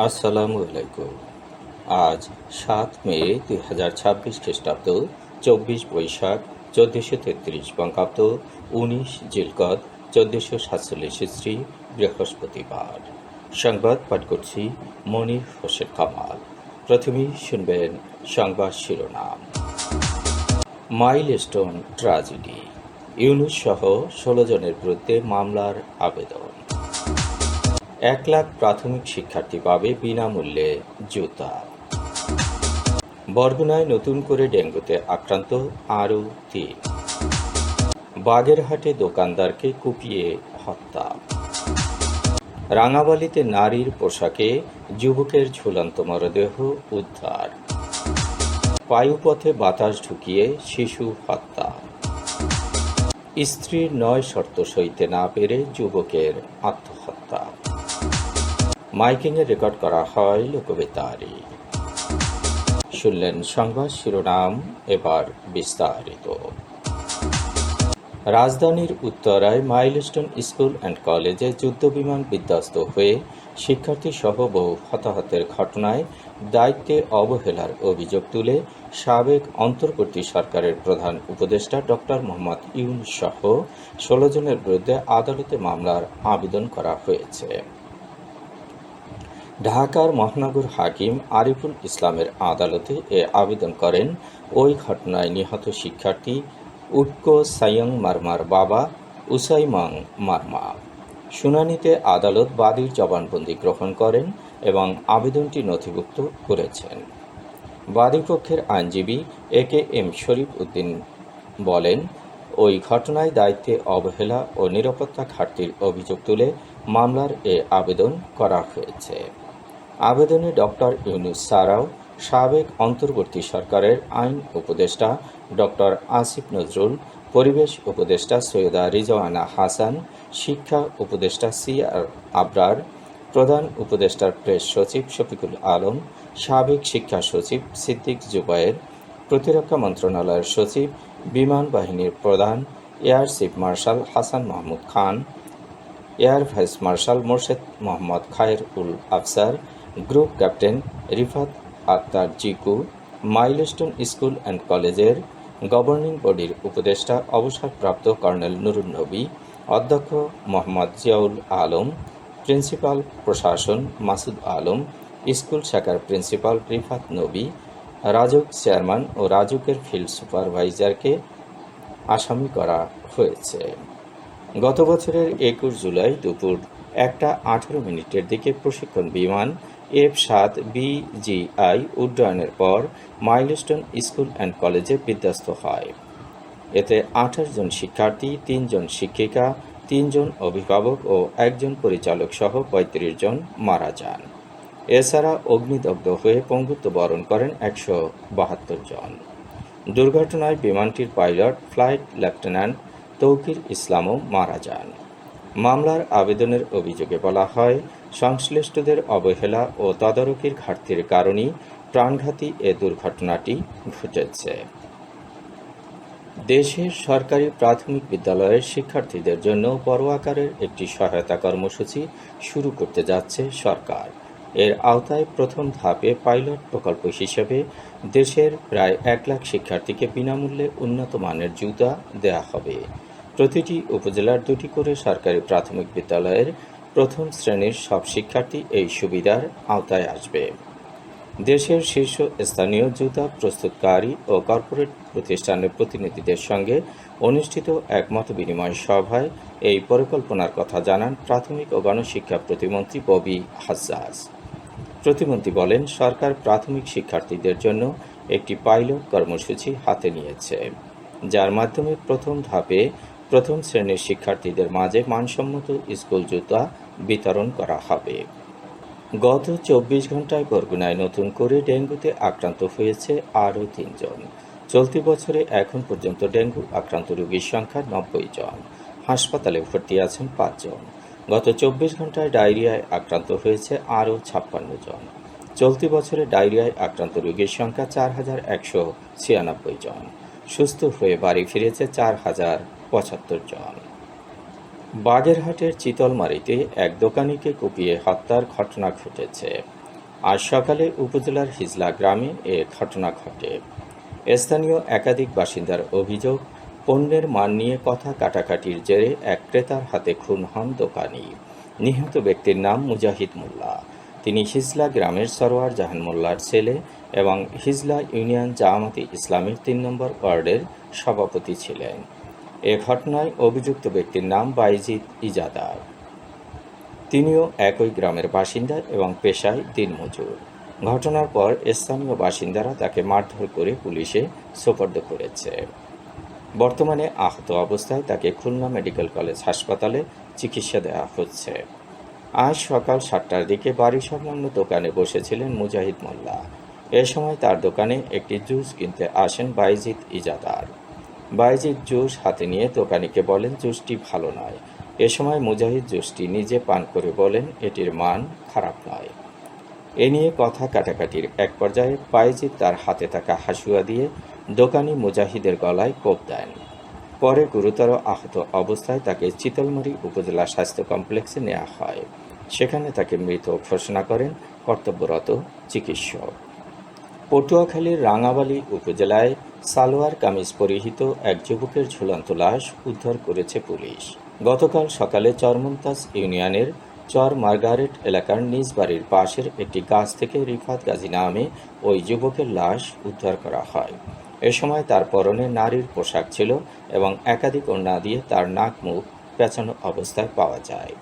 আসসালামু আলাইকুম। আজ ৭ মে ২০২৬ খ্রিস্টাব্দ, ২৪ বৈশাখ ১৪৩৩ বঙ্গাব্দ, ১৯ জিলকদ ১৪৪৭ ইসরি, বৃহস্পতিবার। সংবাদ পাঠ করছি মনির হোসেন কামাল। প্রথমেই শুনবেন সংবাদ শিরোনাম। মাইলস্টোন ট্র্যাজেডি, ইউনূস সহ ১৬ জনের বিরুদ্ধে মামলার আবেদন। ১ লাখ প্রাথমিক শিক্ষার্থী পাবে বিনামূল্যে জুতা। বরগুনায় নতুন করে ডেঙ্গুতে আক্রান্ত আরও ৩। বাগেরহাটে দোকানদারকে কুপিয়ে হত্যা। রাঙাবালিতে নারীর পোশাকে যুবকের ঝুলন্ত মরদেহ উদ্ধার। বায়ুপথে বাতাস ঢুকিয়ে শিশু হত্যা। স্ত্রীর ৯ শর্ত সইতে না পেরে যুবকের আত্মহত্যা। মাইকিংয়ে রেকর্ড করা হয় লোকবেতারে। শুনলেন সংবাদ শিরোনাম, এবার বিস্তারিত। রাজধানীর উত্তরায় মাইলস্টোন স্কুল অ্যান্ড কলেজে যুদ্ধবিমান বিধ্বস্ত হয়ে শিক্ষার্থী সহ বহু হতাহতের ঘটনায় দায়িত্বে অবহেলার অভিযোগ তুলে সাবেক অন্তর্বর্তী সরকারের প্রধান উপদেষ্টা ডক্টর মোহাম্মদ ইউনূস সহ ১৬ জনের বিরুদ্ধে আদালতে মামলার আবেদন করা হয়েছে। ঢাকার মহানগর হাকিম আরিফুল ইসলামের আদালতে এ আবেদন করেন ওই ঘটনায় নিহত শিক্ষার্থী উটকো সাইয়ং মারমার বাবা উসাইমাং মারমা। শুনানিতে আদালত বাদীর জবানবন্দি গ্রহণ করেন এবং আবেদনটি নথিভুক্ত করেছেন। বাদীপক্ষের আইনজীবী এ.কে.এম. শরীফ উদ্দিন বলেন, ওই ঘটনায় দায়িত্বে অবহেলা ও নিরাপত্তা ঘাটতির অভিযোগ তুলে মামলার এ আবেদন করা হয়েছে। আবেদনে ডক্টর ইউনূস ছাড়াও সাবেক অন্তর্বর্তী সরকারের আইন উপদেষ্টা ডক্টর আসিফ নজরুল, পরিবেশ উপদেষ্টা সৈয়দা রিজওয়ানা হাসান, শিক্ষা উপদেষ্টা সি.আর. আবরার, প্রধান উপদেষ্টার প্রেস সচিব শফিকুল আলম, সাবেক শিক্ষা সচিব সিদ্দিক জুবায়ের, প্রতিরক্ষা মন্ত্রণালয়ের সচিব, বিমান বাহিনীর প্রধান air chief marshal Hasan Mahmud Khan, air vice marshal Morshed Mohammad Khayer Ul Afsar, group captain Rifat Akter Jiku, milestone school and কলেজের গভর্নিং বডির উপদেষ্টা অবসরপ্রাপ্ত কর্নেল নুরুন নবী, অধ্যক্ষ মোহাম্মদ জিয়াউল আলম, প্রিন্সিপাল প্রশাসন মাসুদ আলম, স্কুল শাখার প্রিন্সিপাল রিফাত নবী, রাজউক চেয়ারম্যান ও রাজউকের ফিল্ড সুপারভাইজারকে আসামি করা হয়েছে। গত বছরের ২১ জুলাই দুপুর ১টা১৮ দিকে প্রশিক্ষণ বিমান F-7 BGI উড্ডয়নের পর মাইলস্টোন স্কুল অ্যান্ড কলেজে বিধ্বস্ত হয়। এতে ২৮ জন শিক্ষার্থী, ৩ জন শিক্ষিকা, ৩ জন অভিভাবক ও ১ জন পরিচালক সহ ৩৫ জন মারা যান। এছাড়া অগ্নিদগ্ধ হয়ে পঙ্গুত্ব বরণ করেন ১৭২ জন। দুর্ঘটনায় বিমানটির পাইলট ফ্লাইট লেফটেন্যান্ট তৌকির ইসলামও মারা যান। মামলার আবেদনের অভিযোগে বলা হয়, সংশ্লিষ্টদের অবহেলা ও তদারকির ঘাটতির কারণেই প্রাণঘাতী এ দুর্ঘটনাটি ঘটেছে। দেশের সরকারি প্রাথমিক বিদ্যালয়ের শিক্ষার্থীদের জন্য বড় আকারের একটি সহায়তা কর্মসূচি শুরু করতে যাচ্ছে সরকার। এর আওতায় প্রথম ধাপে পাইলট প্রকল্প হিসেবে দেশের প্রায় ১ লাখ শিক্ষার্থীকে বিনামূল্যে উন্নত মানের জুতা দেয়া হবে। প্রতিটি উপজেলার ২টি করে সরকারি প্রাথমিক বিদ্যালয়ের প্রথম শ্রেণীর সব শিক্ষার্থী এই সুবিধার আওতায় আসবে। দেশের শীর্ষস্থানীয় জুতা প্রস্তুতকারী ও কর্পোরেট প্রতিষ্ঠানের প্রতিনিধিদের সঙ্গে অনুষ্ঠিত এক মতবিনিময় সভায় এই পরিকল্পনার কথা জানান প্রাথমিক ও গণশিক্ষা প্রতিমন্ত্রী ববি হাজ্জাজ। প্রতিমন্ত্রী বলেন, সরকার প্রাথমিক শিক্ষার্থীদের জন্য একটি পাইলট কর্মসূচি হাতে নিয়েছে, যার মাধ্যমে প্রথম ধাপে প্রথম শ্রেণীর শিক্ষার্থীদের মাঝে মানসম্মত স্কুল জুতা বিতরণ করা হবে। গত ২৪ ঘণ্টায় বরগুনায় নতুন করে ডেঙ্গুতে আক্রান্ত হয়েছে আরও ৩ জন। চলতি বছরে এখন পর্যন্ত ডেঙ্গু আক্রান্ত রোগীর সংখ্যা ৯০ জন। হাসপাতালে ভর্তি আছেন ৫ জন। গত ২৪ ঘণ্টায় ডায়রিয়ায় আক্রান্ত হয়েছে আরও ৫৬ জন। চলতি বছরে ডায়রিয়ায় আক্রান্ত রোগীর সংখ্যা ৪,১৯৬ জন। সুস্থ হয়ে বাড়ি ফিরেছে ৪,০৭৫ জন। বাগেরহাটের চিতলমারীতে এক দোকানিকে কুপিয়ে হত্যার ঘটনা ঘটেছে। আজ সকালে উপজেলার হিজলা গ্রামে এ ঘটনা ঘটে। স্থানীয় একাধিক বাসিন্দার অভিযোগ, পণ্যের মান নিয়ে কথা কাটাকাটির জেরে এক ক্রেতার হাতে খুন হন দোকানি। নিহত ব্যক্তির নাম মুজাহিদ মোল্লা। তিনি হিজলা গ্রামের সরোয়ার জাহান মোল্লার ছেলে এবং হিজলা ইউনিয়ন জামায়াতে ইসলামের ৩ নম্বর ওয়ার্ডের সভাপতি ছিলেন। এ ঘটনায় অভিযুক্ত ব্যক্তির নাম বাইজিদ ইজাদার। তিনিও একই গ্রামের বাসিন্দা এবং পেশায় দিনমজুর। ঘটনার পর স্থানীয় বাসিন্দারা তাকে মারধর করে পুলিশে সোপর্দ করেছে। বর্তমানে আহত অবস্থায় তাকে খুলনা মেডিকেল কলেজ হাসপাতালে চিকিৎসা দেওয়া হচ্ছে। আজ সকাল ৭টার দিকে বাড়ি সংলগ্ন দোকানে বসেছিলেন মুজাহিদ মোল্লা। এ সময় তার দোকানে একটি জুস কিনতে আসেন বাইজিদ ইজাদার। বাইজিদ জুস হাতে নিয়ে দোকানিকে বলেন জুসটি ভালো নয়। এ সময় মুজাহিদ জুসটি নিজে পান করে বলেন এটির মান খারাপ নয়। এ নিয়ে কথা কাটাকাটির এক পর্যায়ে বাইজিদ তার হাতে থাকা হাসুয়া দিয়ে দোকানি মুজাহিদের গলায় কোপ দেন। পরে গুরুতর আহত অবস্থায় তাকে চিতলমারী উপজেলা স্বাস্থ্য কমপ্লেক্সে নেওয়া হয়। সেখানে তাকে মৃত ঘোষণা করেন কর্তব্যরত চিকিৎসক। পটুয়াখালীর রাঙাবালী উপজেলায় সালোয়ার কামিজ পরিহিত এক যুবকের ঝুলন্ত লাশ উদ্ধার করেছে পুলিশ। গতকাল সকালে চরমন্তাজ ইউনিয়নের চর মার্গারেট এলাকার নিজ বাড়ির পাশের একটি গাছ থেকে রিফাত গাজী নামে ওই যুবকের লাশ উদ্ধার করা হয়। এ সময় তার পরনে নারীর পোশাক ছিল এবং একাধিক ওড়না দিয়ে তার নাক মুখ পেঁচানো অবস্থায় পাওয়া যায়।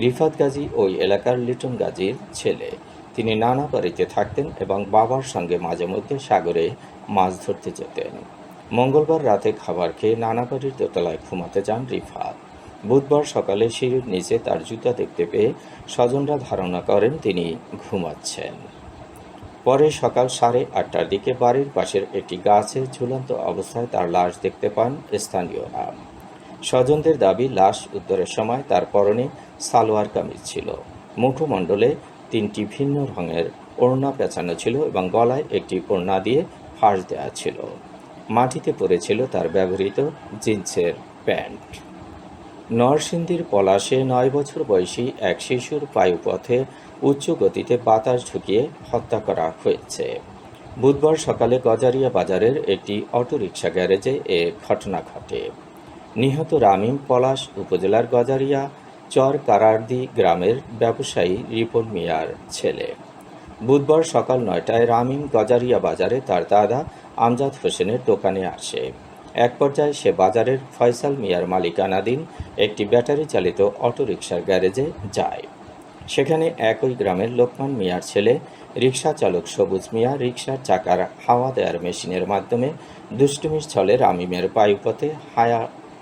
রিফাত গাজী ওই এলাকার লিটন গাজীর ছেলে। তিনি নানা বাড়িতে থাকতেন এবং বাবার সঙ্গে মাঝে মধ্যে সাগরে মাছ ধরতে যেতেন। মঙ্গলবার রাতে খাবার খেয়ে নানা বাড়ির দোতলায় ঘুমাতে যান রিফাত। বুধবার সকালে সিঁড়ির নিচে তার জুতা দেখতে পেয়ে স্বজনরা ধারণা করেন তিনি ঘুমাচ্ছেন। পরে সকাল 8:30টার দিকে বাড়ির পাশের একটি গাছে ঝুলন্ত অবস্থায় তার লাশ দেখতে পান স্থানীয়রা। স্বজনদের দাবি, লাশ উদ্ধারের সময় তার পরনে সালোয়ার কামিজ ছিল, মুখমণ্ডলে 3টি ভিন্ন রঙের ওড়না পেঁচানো ছিল এবং গলায় একটি ওড়না দিয়ে ফাঁস দেওয়া ছিল। মাটিতে পড়েছিল তার ব্যবহৃত জিন্সের প্যান্ট। নরসিংদীর পলাশে 9 বছর বয়সী এক শিশুর বায়ুপথে উচ্চ গতিতে বাতাস ঢুকিয়ে হত্যা করা হয়েছে। বুধবার সকালে গজারিয়া বাজারের একটি অটোরিকশা গ্যারেজে এ ঘটনা ঘটে। নিহত রামিম পলাশ উপজেলার গজারিয়া চর কারারদি গ্রামের ব্যবসায়ী রিপন মিয়ার ছেলে। বুধবার সকাল 9টায় রামিম গজারিয়া বাজারে তার দাদা আমজাদ হোসেনের দোকানে আসে। এক পর্যায়ে সে বাজারের ফয়সাল মিয়ার মালিকানাধীন একটি ব্যাটারি চালিত অটোরিকশার গ্যারেজে যায়। সেখানে একই গ্রামের লোকমান মিয়ার ছেলে রিকশা চালক সবুজ মিয়া রিকশার চাকার হাওয়া দেওয়ার মেশিনের মাধ্যমে দুষ্টুমির ছলে রামিমের বায়ুপথে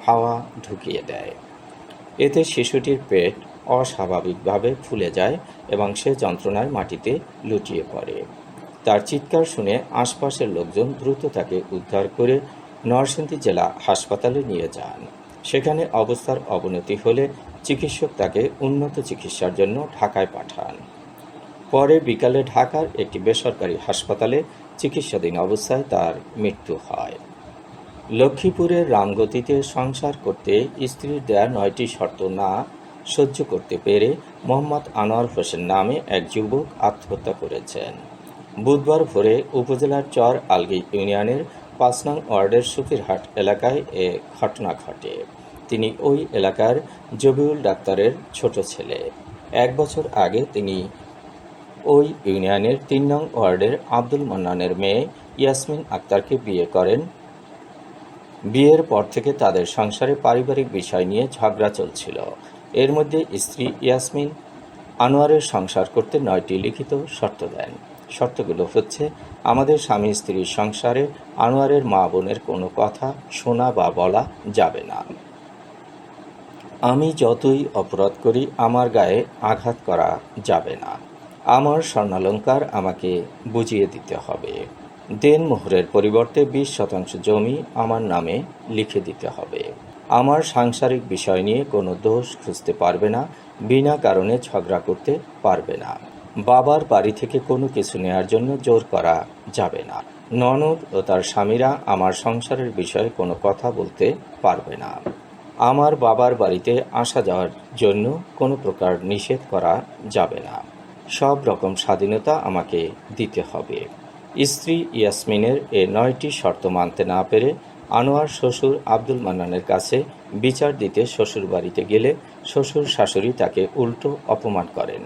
হাওয়া ঢুকিয়ে দেয়। এতে শিশুটির পেট অস্বাভাবিকভাবে ফুলে যায় এবং সে যন্ত্রণায় মাটিতে লুটিয়ে পড়ে। তার চিৎকার শুনে আশপাশের লোকজন দ্রুত তাকে উদ্ধার করে নরসিংদী জেলা হাসপাতালে নিয়ে যান। সেখানে অবস্থার অবনতি হলে চিকিৎসক তাকে উন্নত চিকিৎসার জন্য ঢাকায় পাঠান। পরে বিকালে ঢাকার একটি বেসরকারি হাসপাতালে চিকিৎসাধীন অবস্থায় তার মৃত্যু হয়। লক্ষ্মীপুরের রামগতিতে সংসার করতে স্ত্রীর দেয়া 9টি শর্ত না সহ্য করতে পেরে মোহাম্মদ আনোয়ার হোসেন নামে এক যুবক আত্মহত্যা করেছেন। বুধবার ভোরে উপজেলার চর আলগী ইউনিয়নের 5 নং ওয়ার্ডের সুফিরহাট এলাকায় এ ঘটনা ঘটে। তিনি ওই এলাকার জবিউল ডাক্তারের ছোট ছেলে। 1 বছর আগে তিনি ওই ইউনিয়নের 3 নং ওয়ার্ডের আব্দুল মান্নানের মেয়ে ইয়াসমিন আক্তারকে বিয়ে করেন। বিয়ের পর থেকে তাদের সংসারে পারিবারিক বিষয় নিয়ে ঝগড়া চলছিল। এর মধ্যে স্ত্রী ইয়াসমিন আনোয়ারের সংসার করতে 9টি লিখিত শর্ত দেন। শর্তগুলো হচ্ছে, আমাদের স্বামী স্ত্রীর সংসারে আনোয়ারের মা বোনের কোনো কথা শোনা বা বলা যাবে না। আমি যতই অপরাধ করি আমার গায়ে আঘাত করা যাবে না। আমার স্বর্ণালঙ্কার আমাকে বুঝিয়ে দিতে হবে। দেনমোহরের পরিবর্তে 20% জমি আমার নামে লিখে দিতে হবে। আমার সাংসারিক বিষয় নিয়ে কোনো দোষ খুঁজতে পারবে না, বিনা কারণে ঝগড়া করতে পারবে না। বাবার বাড়ি থেকে কোনো কিছু নেয়ার জন্য জোর করা যাবে না। ননদ ও তার স্বামীরা আমার সংসারের বিষয়ে কোনো কথা বলতে পারবে না। আমার বাবার বাড়িতে আসা যাওয়ার জন্য কোনো প্রকার নিষেধ করা যাবে না। সব রকম স্বাধীনতা আমাকে দিতে হবে। স্ত্রী ইয়াসমিনের এ ৯টি শর্ত মানতে না পেরে আনোয়ার শ্বশুর আব্দুল মান্নানের কাছে বিচার দিতে শ্বশুরবাড়িতে গেলে শ্বশুর শাশুড়ি তাকে উল্টো অপমান করেন।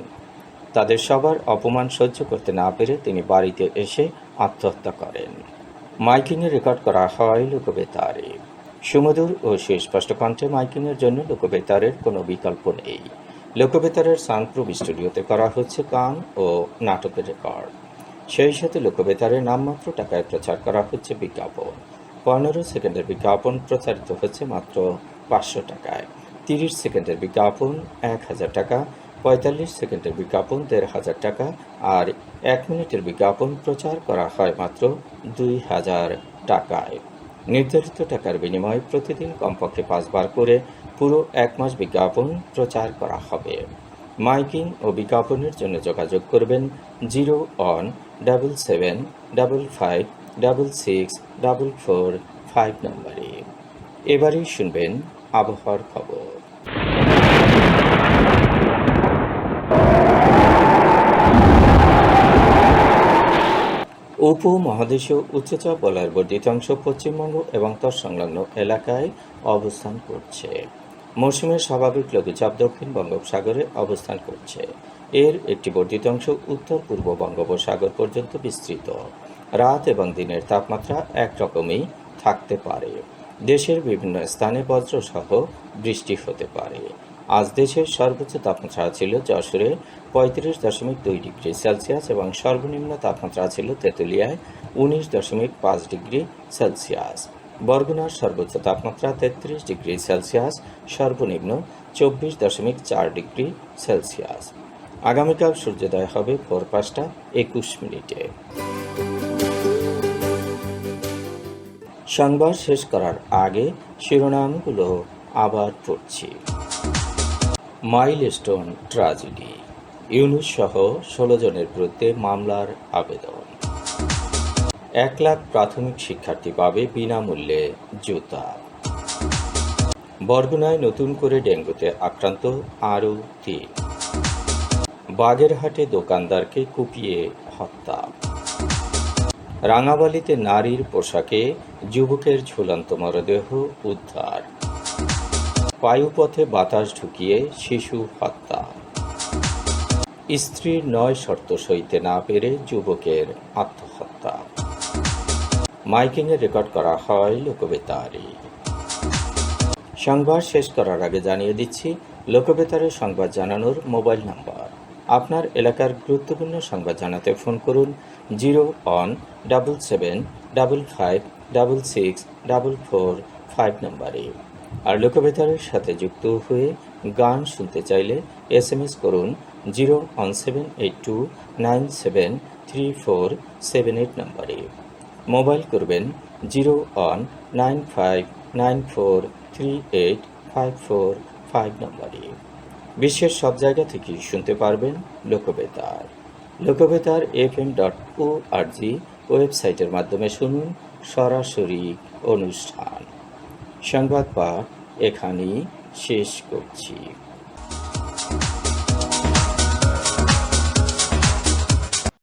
তাদের সবার অপমান সহ্য করতে না পেরে তিনি বাড়িতে এসে আত্মহত্যা করেন। মাইকিংয়ে রেকর্ড করা হয় লোকবেতারে। সুমধুর ও সুস্পষ্ট কণ্ঠে মাইকিংয়ের জন্য লোকবেতারের কোনো বিকল্প নেই। লোকবেতারের সাউন্ডপ্রুফ স্টুডিওতে করা হচ্ছে গান ও নাটকের রেকর্ড। সেই সাথে লোকবেতারে নামমাত্র টাকায় প্রচার করা হচ্ছে বিজ্ঞাপন। 15 সেকেন্ডের বিজ্ঞাপন প্রচারিত হচ্ছে মাত্র 500 টাকায়, 30 সেকেন্ডের বিজ্ঞাপন 1000 টাকা, 45 সেকেন্ডের বিজ্ঞাপন 1500 টাকা আর 1 মিনিটের বিজ্ঞাপন প্রচার করা হয় মাত্র 2000 টাকায়। নির্ধারিত টাকার বিনিময়ে প্রতিদিন কমপক্ষে 5 বার করে পুরো 1 মাস বিজ্ঞাপন প্রচার করা হবে। মাইকিং ও বিজ্ঞাপনের জন্য যোগাযোগ করবেন 0-1-755-6-445 নম্বরে। এবারেই শুনবেন আবহাওয়ার খবর। উপমহাদেশীয় উচ্চচাপ বলয়ের বর্ধিত অংশ পশ্চিমবঙ্গ এবং তৎসংলগ্ন এলাকায় অবস্থান করছে। মৌসুমের স্বাভাবিক লঘুচাপ দক্ষিণ বঙ্গোপসাগরে অবস্থান করছে। এর একটি বর্ধিত অংশ উত্তর পূর্ব বঙ্গোপসাগর পর্যন্ত বিস্তৃত। রাত এবং দিনের তাপমাত্রা একরকমই থাকতে পারে। দেশের বিভিন্ন স্থানে বজ্রসহ বৃষ্টি হতে পারে। আজ দেশের সর্বোচ্চ তাপমাত্রা ছিল যশোরে 35.2 ডিগ্রি সেলসিয়াস এবং সর্বনিম্ন তাপমাত্রা ছিল তেঁতুলিয়ায় 19.5 ডিগ্রি সেলসিয়াস। বরগুনার সর্বোচ্চ তাপমাত্রা 33 ডিগ্রি সেলসিয়াস, সর্বনিম্ন 24.4 ডিগ্রি সেলসিয়াস। আগামীকাল সূর্যোদয় হবে ভোর 5:21। সংবাদ শেষ করার আগে শিরোনামগুলো আবার পড়ছি। মাইলস্টোন ট্র্যাজেডি, ইউনূস সহ 16 জনের বিরুদ্ধে মামলার আবেদন। 1 লাখ প্রাথমিক শিক্ষার্থী পাবে বিনামূল্যে জুতা। বরগুনায় নতুন করে ডেঙ্গুতে আক্রান্ত আরও 3। বাগেরহাটে দোকানদারকে কুপিয়ে হত্যা। রাঙাবালিতে নারীর পোশাকে যুবকের ঝুলন্ত মরদেহ উদ্ধার। বায়ুপথে বাতাস ঢুকিয়ে শিশু হত্যা। স্ত্রীর 9 শর্ত সইতে না পেরে যুবকের আত্মহত্যা। মাইকিংয়ে রেকর্ড করা হয় লোকবেতারে। সংবাদ শেষ করার আগে জানিয়ে দিচ্ছি লোকবেতারে সংবাদ জানানোর মোবাইল নাম্বার। আপনার এলাকার গুরুত্বপূর্ণ সংবাদ জানাতে ফোন করুন 0-1-755-6-445 নম্বরে। আর লোকবেতারের সাথে যুক্ত হয়ে গান শুনতে চাইলে SMS করুন 01782973478 নম্বরে। মোবাইল করবেন 01959438545 নম্বরে। বিশ্বের সব জায়গা থেকে শুনতে পারবেন লোকবেতার। লোকবেতার FM.org ওয়েবসাইটের মাধ্যমে শুনুন সরাসরি অনুষ্ঠান। সংবাদ পাঠ এখানেই শেষ করছি।